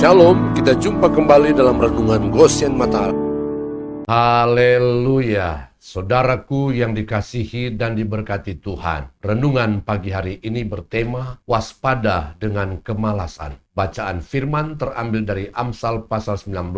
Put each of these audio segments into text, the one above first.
Shalom, kita jumpa kembali dalam Renungan Goshen Mata. Haleluya, saudaraku yang dikasihi dan diberkati Tuhan. Renungan pagi hari ini bertema waspada dengan kemalasan. Bacaan firman terambil dari Amsal pasal 19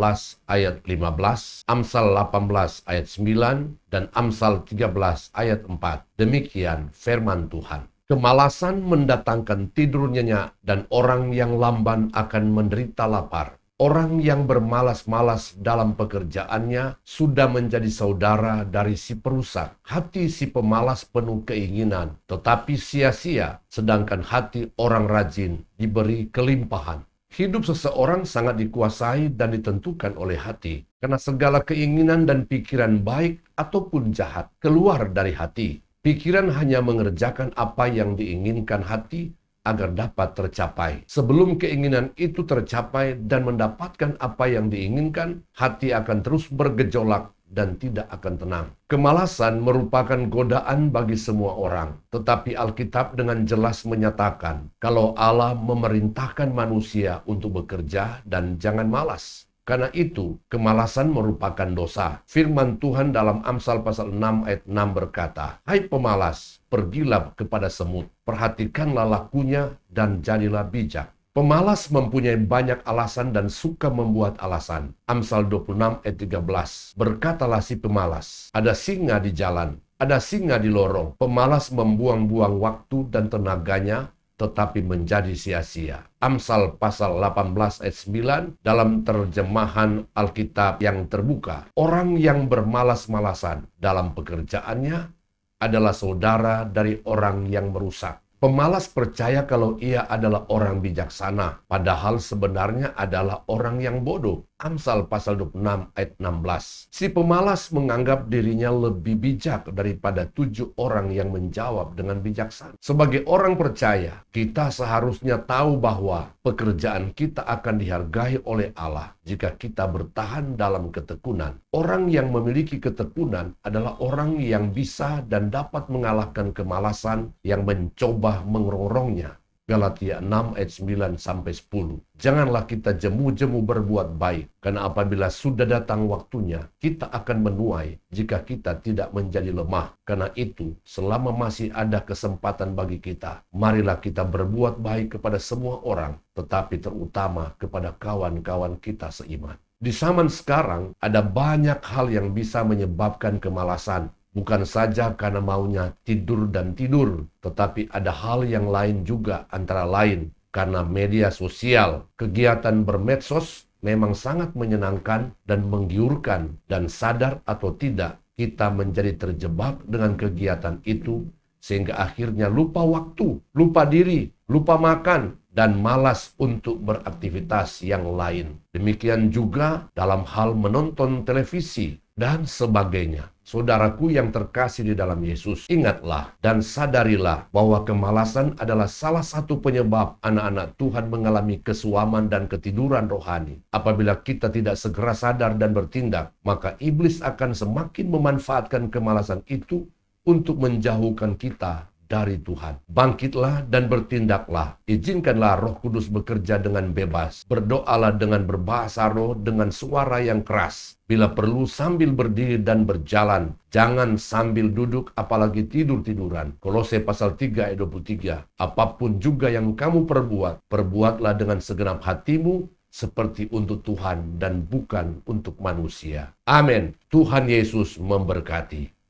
ayat 15, Amsal 18 ayat 9, dan Amsal 13 ayat 4. Demikian firman Tuhan. Kemalasan mendatangkan tidur nyenyak dan orang yang lamban akan menderita lapar. Orang yang bermalas-malas dalam pekerjaannya sudah menjadi saudara dari si perusak. Hati si pemalas penuh keinginan, tetapi sia-sia, sedangkan hati orang rajin diberi kelimpahan. Hidup seseorang sangat dikuasai dan ditentukan oleh hati, karena segala keinginan dan pikiran baik ataupun jahat keluar dari hati. Pikiran hanya mengerjakan apa yang diinginkan hati agar dapat tercapai. Sebelum keinginan itu tercapai dan mendapatkan apa yang diinginkan, hati akan terus bergejolak dan tidak akan tenang. Kemalasan merupakan godaan bagi semua orang, tetapi Alkitab dengan jelas menyatakan kalau Allah memerintahkan manusia untuk bekerja dan jangan malas. Karena itu, kemalasan merupakan dosa. Firman Tuhan dalam Amsal pasal 6 ayat 6 berkata, "Hai pemalas, pergilah kepada semut, perhatikanlah lakunya dan jadilah bijak." Pemalas mempunyai banyak alasan dan suka membuat alasan. Amsal 26 ayat 13, "Berkatalah si pemalas, ada singa di jalan, ada singa di lorong." Pemalas membuang-buang waktu dan tenaganya, tetapi menjadi sia-sia. Amsal pasal 18 ayat 9 dalam terjemahan Alkitab yang terbuka. Orang yang bermalas-malasan dalam pekerjaannya adalah saudara dari orang yang merusak. Pemalas percaya kalau ia adalah orang bijaksana, padahal sebenarnya adalah orang yang bodoh. Amsal pasal 26 ayat 16. Si pemalas menganggap dirinya lebih bijak daripada 7 orang yang menjawab dengan bijaksana. Sebagai orang percaya, kita seharusnya tahu bahwa pekerjaan kita akan dihargai oleh Allah jika kita bertahan dalam ketekunan. Orang yang memiliki ketekunan adalah orang yang bisa dan dapat mengalahkan kemalasan yang mencoba mengerongrongnya. Galatia 6 ayat 9 sampai 10. Janganlah kita jemu-jemu berbuat baik, karena apabila sudah datang waktunya, kita akan menuai jika kita tidak menjadi lemah. Karena itu, selama masih ada kesempatan bagi kita, marilah kita berbuat baik kepada semua orang, tetapi terutama kepada kawan-kawan kita seiman. Di zaman sekarang, ada banyak hal yang bisa menyebabkan kemalasan. Bukan saja karena maunya tidur dan tidur, tetapi ada hal yang lain juga, antara lain karena media sosial. Kegiatan bermedsos memang sangat menyenangkan dan menggiurkan, dan sadar atau tidak, kita menjadi terjebak dengan kegiatan itu, sehingga akhirnya lupa waktu, lupa diri, lupa makan, dan malas untuk beraktivitas yang lain. Demikian juga dalam hal menonton televisi dan sebagainya. Saudaraku yang terkasih di dalam Yesus, ingatlah dan sadarilah bahwa kemalasan adalah salah satu penyebab anak-anak Tuhan mengalami kesuaman dan ketiduran rohani. Apabila kita tidak segera sadar dan bertindak, maka iblis akan semakin memanfaatkan kemalasan itu untuk menjauhkan kita dari Tuhan. Bangkitlah dan bertindaklah. Izinkanlah Roh Kudus bekerja dengan bebas. Berdoalah dengan berbahasa roh dengan suara yang keras. Bila perlu sambil berdiri dan berjalan. Jangan sambil duduk apalagi tidur-tiduran. Kolose pasal 3 ayat 23. Apapun juga yang kamu perbuat, perbuatlah dengan segenap hatimu seperti untuk Tuhan dan bukan untuk manusia. Amin. Tuhan Yesus memberkati.